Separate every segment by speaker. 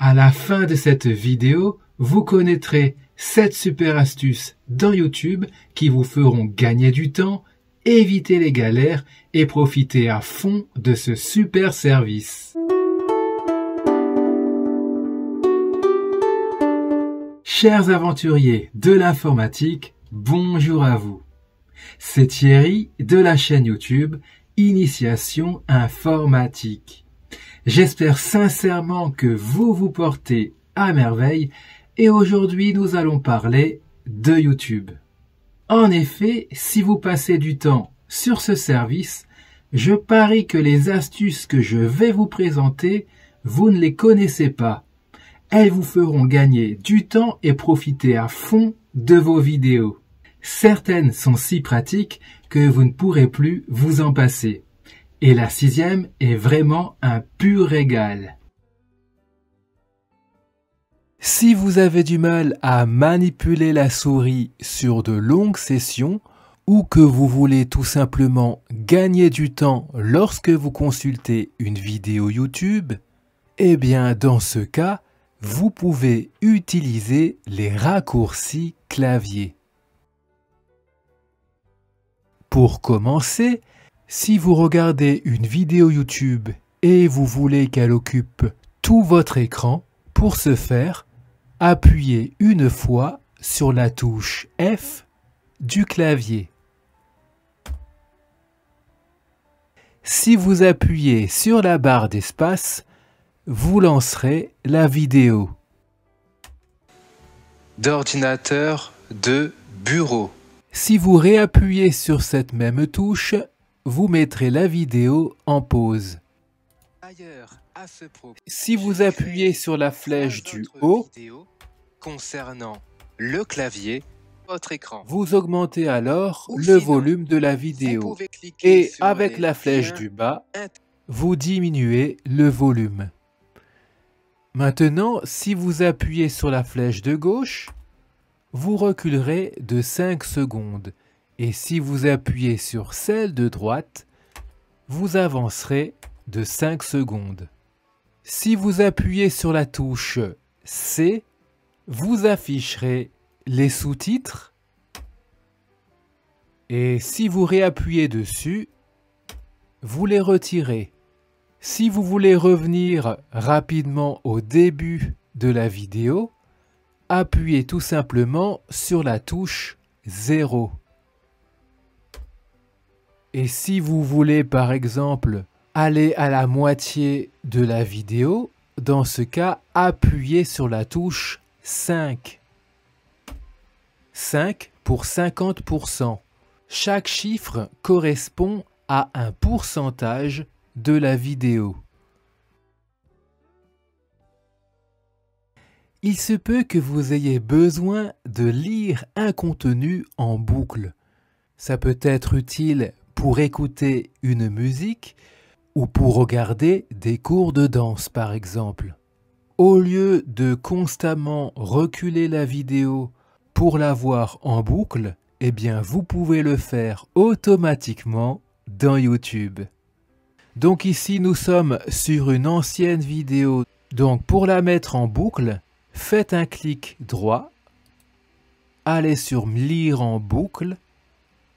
Speaker 1: À la fin de cette vidéo, vous connaîtrez 7 super astuces dans YouTube qui vous feront gagner du temps, éviter les galères et profiter à fond de ce super service. Chers aventuriers de l'informatique, bonjour à vous. C'est Thierry de la chaîne YouTube Initiation Informatique. J'espère sincèrement que vous vous portez à merveille et aujourd'hui nous allons parler de YouTube. En effet, si vous passez du temps sur ce service, je parie que les astuces que je vais vous présenter, vous ne les connaissez pas. Elles vous feront gagner du temps et profiter à fond de vos vidéos. Certaines sont si pratiques que vous ne pourrez plus vous en passer. Et la 6e est vraiment un pur régal. Si vous avez du mal à manipuler la souris sur de longues sessions ou que vous voulez tout simplement gagner du temps lorsque vous consultez une vidéo YouTube, eh bien dans ce cas, vous pouvez utiliser les raccourcis clavier. Pour commencer, si vous regardez une vidéo YouTube et vous voulez qu'elle occupe tout votre écran, pour ce faire, appuyez une fois sur la touche F du clavier. Si vous appuyez sur la barre d'espace, vous lancerez la vidéo. D'ordinateur de bureau. Si vous réappuyez sur cette même touche, vous mettrez la vidéo en pause. Si vous appuyez sur la flèche du haut, concernant le clavier, votre écran, vous augmentez alors le volume de la vidéo. Et avec la flèche du bas, vous diminuez le volume. Maintenant, si vous appuyez sur la flèche de gauche, vous reculerez de 5 secondes. Et si vous appuyez sur celle de droite, vous avancerez de 5 secondes. Si vous appuyez sur la touche C, vous afficherez les sous-titres. Et si vous réappuyez dessus, vous les retirez. Si vous voulez revenir rapidement au début de la vidéo, appuyez tout simplement sur la touche 0. Et si vous voulez par exemple aller à la moitié de la vidéo, dans ce cas, appuyez sur la touche 5. 5 pour 50%. Chaque chiffre correspond à un pourcentage de la vidéo. Il se peut que vous ayez besoin de lire un contenu en boucle. Ça peut être utile pour écouter une musique ou pour regarder des cours de danse par exemple. Au lieu de constamment reculer la vidéo pour la voir en boucle, eh bien vous pouvez le faire automatiquement dans YouTube. Donc ici nous sommes sur une ancienne vidéo. Donc pour la mettre en boucle, faites un clic droit, allez sur lire en boucle,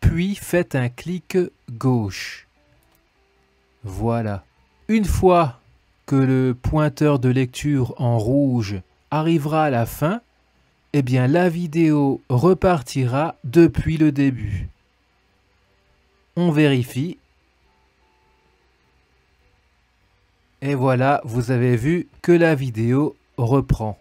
Speaker 1: puis faites un clic gauche. Voilà. Une fois que le pointeur de lecture en rouge arrivera à la fin, eh bien la vidéo repartira depuis le début. On vérifie. Et voilà, vous avez vu que la vidéo reprend.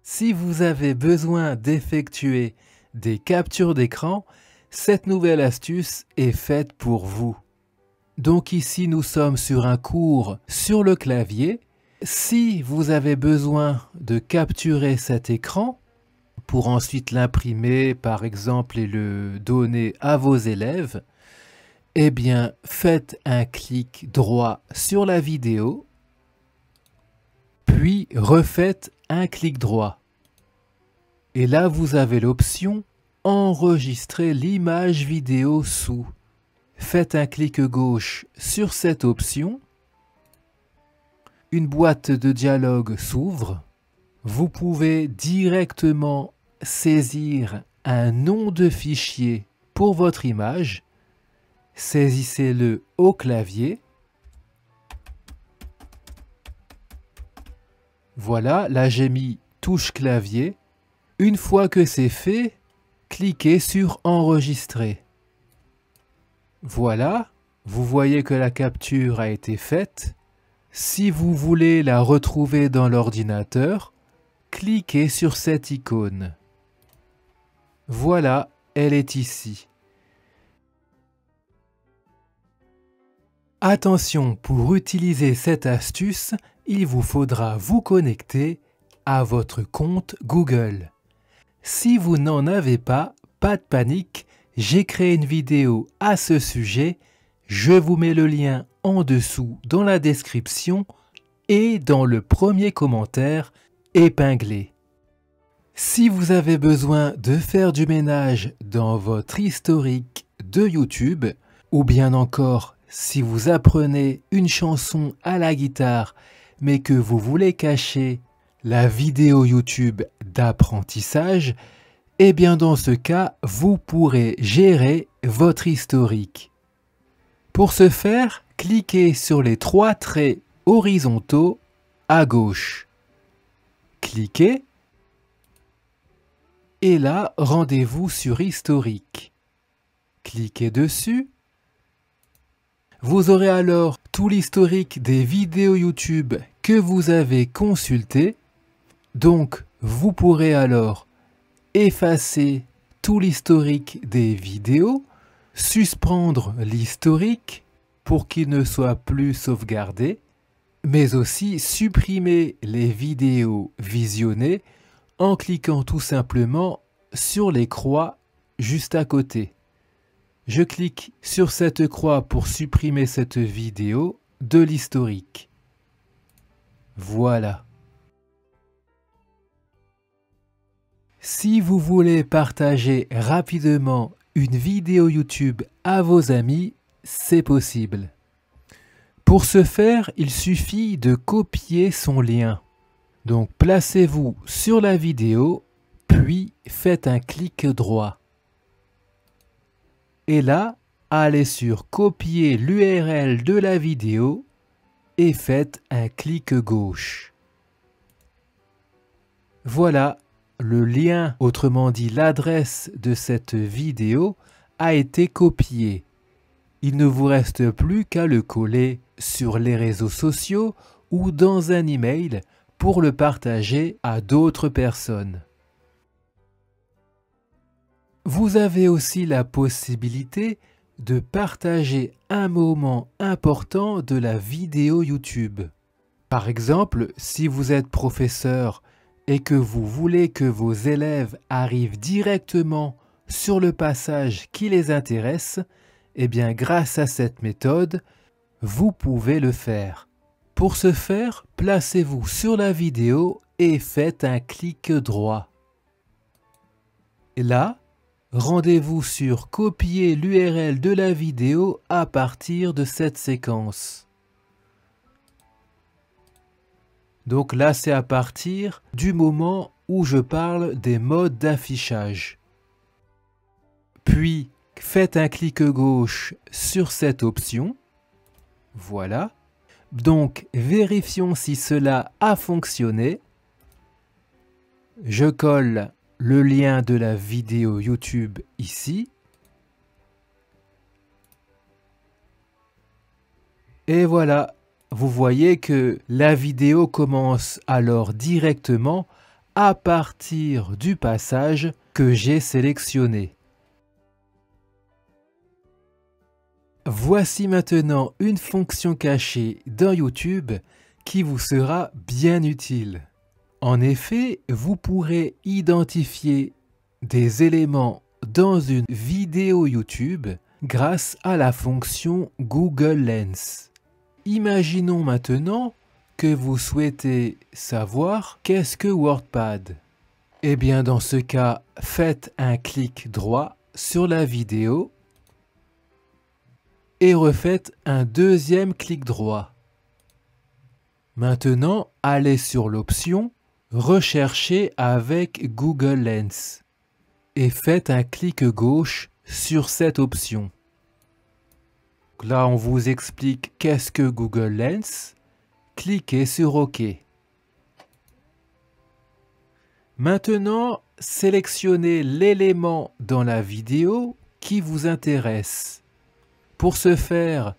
Speaker 1: Si vous avez besoin d'effectuer des captures d'écran, cette nouvelle astuce est faite pour vous. Donc ici, nous sommes sur un cours sur le clavier. Si vous avez besoin de capturer cet écran pour ensuite l'imprimer, par exemple, et le donner à vos élèves, eh bien, faites un clic droit sur la vidéo, puis refaites un clic droit. Et là, vous avez l'option « Enregistrer l'image vidéo sous ». Faites un clic gauche sur cette option, une boîte de dialogue s'ouvre. Vous pouvez directement saisir un nom de fichier pour votre image. Saisissez-le au clavier. Voilà, là j'ai mis touche clavier. Une fois que c'est fait, cliquez sur enregistrer. Voilà, vous voyez que la capture a été faite. Si vous voulez la retrouver dans l'ordinateur, cliquez sur cette icône. Voilà, elle est ici. Attention, pour utiliser cette astuce, il vous faudra vous connecter à votre compte Google. Si vous n'en avez pas de panique, j'ai créé une vidéo à ce sujet. Je vous mets le lien en dessous dans la description et dans le premier commentaire épinglé. Si vous avez besoin de faire du ménage dans votre historique de YouTube, ou bien encore si vous apprenez une chanson à la guitare mais que vous voulez cacher la vidéo YouTube d'apprentissage, eh bien dans ce cas, vous pourrez gérer votre historique. Pour ce faire, cliquez sur les 3 traits horizontaux à gauche. Cliquez. Et là, rendez-vous sur historique. Cliquez dessus. Vous aurez alors tout l'historique des vidéos YouTube que vous avez consultées. Donc, vous pourrez alors effacer tout l'historique des vidéos, suspendre l'historique pour qu'il ne soit plus sauvegardé, mais aussi supprimer les vidéos visionnées en cliquant tout simplement sur les croix juste à côté. Je clique sur cette croix pour supprimer cette vidéo de l'historique. Voilà. Si vous voulez partager rapidement une vidéo YouTube à vos amis, c'est possible. Pour ce faire, il suffit de copier son lien. Donc placez-vous sur la vidéo, puis faites un clic droit. Et là, allez sur copier l'URL de la vidéo et faites un clic gauche. Voilà, le lien, autrement dit l'adresse de cette vidéo, a été copié. Il ne vous reste plus qu'à le coller sur les réseaux sociaux ou dans un email pour le partager à d'autres personnes. Vous avez aussi la possibilité de partager un moment important de la vidéo YouTube. Par exemple, si vous êtes professeur et que vous voulez que vos élèves arrivent directement sur le passage qui les intéresse, eh bien grâce à cette méthode, vous pouvez le faire. Pour ce faire, placez-vous sur la vidéo et faites un clic droit. Et là, rendez-vous sur copier l'URL de la vidéo à partir de cette séquence. Donc là, c'est à partir du moment où je parle des modes d'affichage. Puis, faites un clic gauche sur cette option. Voilà. Donc, vérifions si cela a fonctionné. Je colle le lien de la vidéo YouTube ici. Et voilà, vous voyez que la vidéo commence alors directement à partir du passage que j'ai sélectionné. Voici maintenant une fonction cachée dans YouTube qui vous sera bien utile. En effet, vous pourrez identifier des éléments dans une vidéo YouTube grâce à la fonction Google Lens. Imaginons maintenant que vous souhaitez savoir qu'est-ce que WordPad. Eh bien dans ce cas, faites un clic droit sur la vidéo et refaites un deuxième clic droit. Maintenant, allez sur l'option « Rechercher avec Google Lens » et faites un clic gauche sur cette option. Là, on vous explique qu'est-ce que Google Lens. Cliquez sur OK. Maintenant, sélectionnez l'élément dans la vidéo qui vous intéresse. Pour ce faire,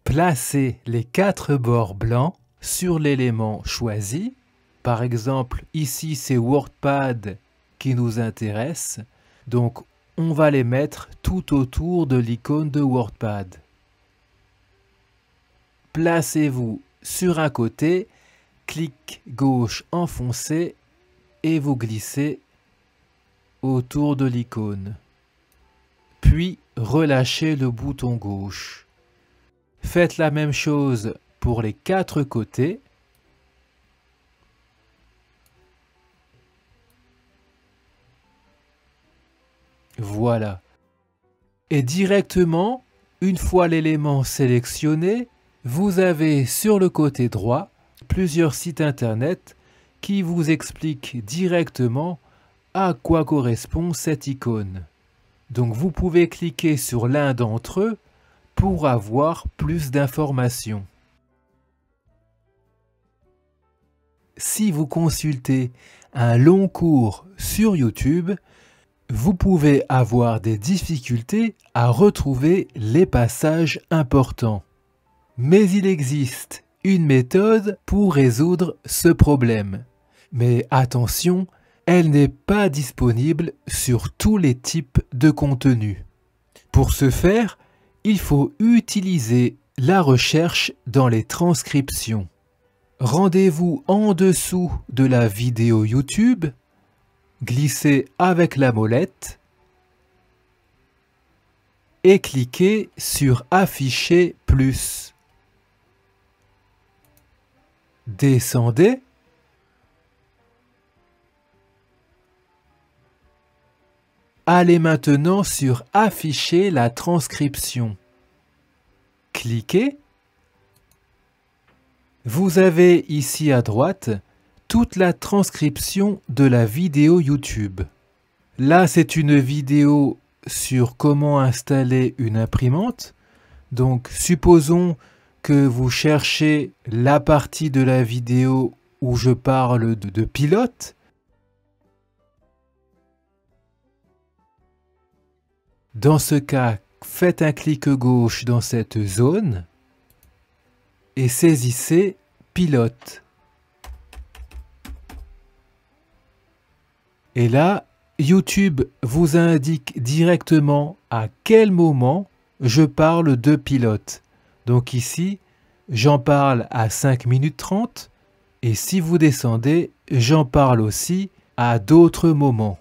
Speaker 1: placez les 4 bords blancs sur l'élément choisi. Par exemple, ici c'est WordPad qui nous intéresse. Donc, on va les mettre tout autour de l'icône de WordPad. Placez-vous sur un côté, clic gauche enfoncé et vous glissez autour de l'icône. Puis relâchez le bouton gauche. Faites la même chose pour les 4 côtés. Voilà. Et directement, une fois l'élément sélectionné, vous avez sur le côté droit plusieurs sites internet qui vous expliquent directement à quoi correspond cette icône. Donc vous pouvez cliquer sur l'un d'entre eux pour avoir plus d'informations. Si vous consultez un long cours sur YouTube, vous pouvez avoir des difficultés à retrouver les passages importants. Mais il existe une méthode pour résoudre ce problème. Mais attention, elle n'est pas disponible sur tous les types de contenus. Pour ce faire, il faut utiliser la recherche dans les transcriptions. Rendez-vous en dessous de la vidéo YouTube, glissez avec la molette et cliquez sur Afficher plus. Descendez. Allez maintenant sur Afficher la transcription. Cliquez. Vous avez ici à droite toute la transcription de la vidéo YouTube. Là, c'est une vidéo sur comment installer une imprimante. Donc, supposons que vous cherchez la partie de la vidéo où je parle de pilote. Dans ce cas, faites un clic gauche dans cette zone et saisissez pilote. Et là, YouTube vous indique directement à quel moment je parle de pilote. Donc ici, j'en parle à 5 minutes 30 et si vous descendez, j'en parle aussi à d'autres moments.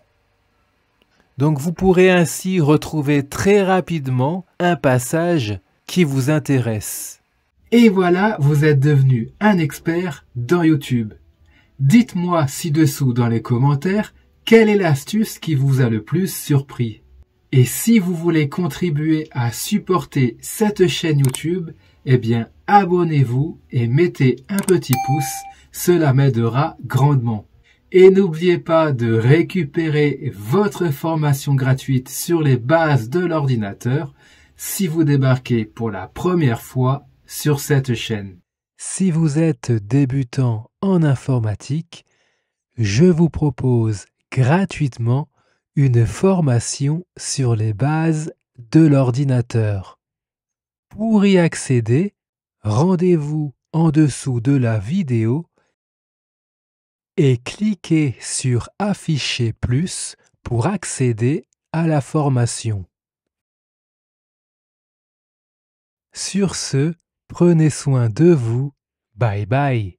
Speaker 1: Donc vous pourrez ainsi retrouver très rapidement un passage qui vous intéresse. Et voilà, vous êtes devenu un expert dans YouTube. Dites-moi ci-dessous dans les commentaires quelle est l'astuce qui vous a le plus surpris. Et si vous voulez contribuer à supporter cette chaîne YouTube, eh bien abonnez-vous et mettez un petit pouce, cela m'aidera grandement. Et n'oubliez pas de récupérer votre formation gratuite sur les bases de l'ordinateur si vous débarquez pour la première fois sur cette chaîne. Si vous êtes débutant en informatique, je vous propose gratuitement une formation sur les bases de l'ordinateur. Pour y accéder, rendez-vous en dessous de la vidéo et cliquez sur Afficher plus pour accéder à la formation. Sur ce, prenez soin de vous. Bye bye.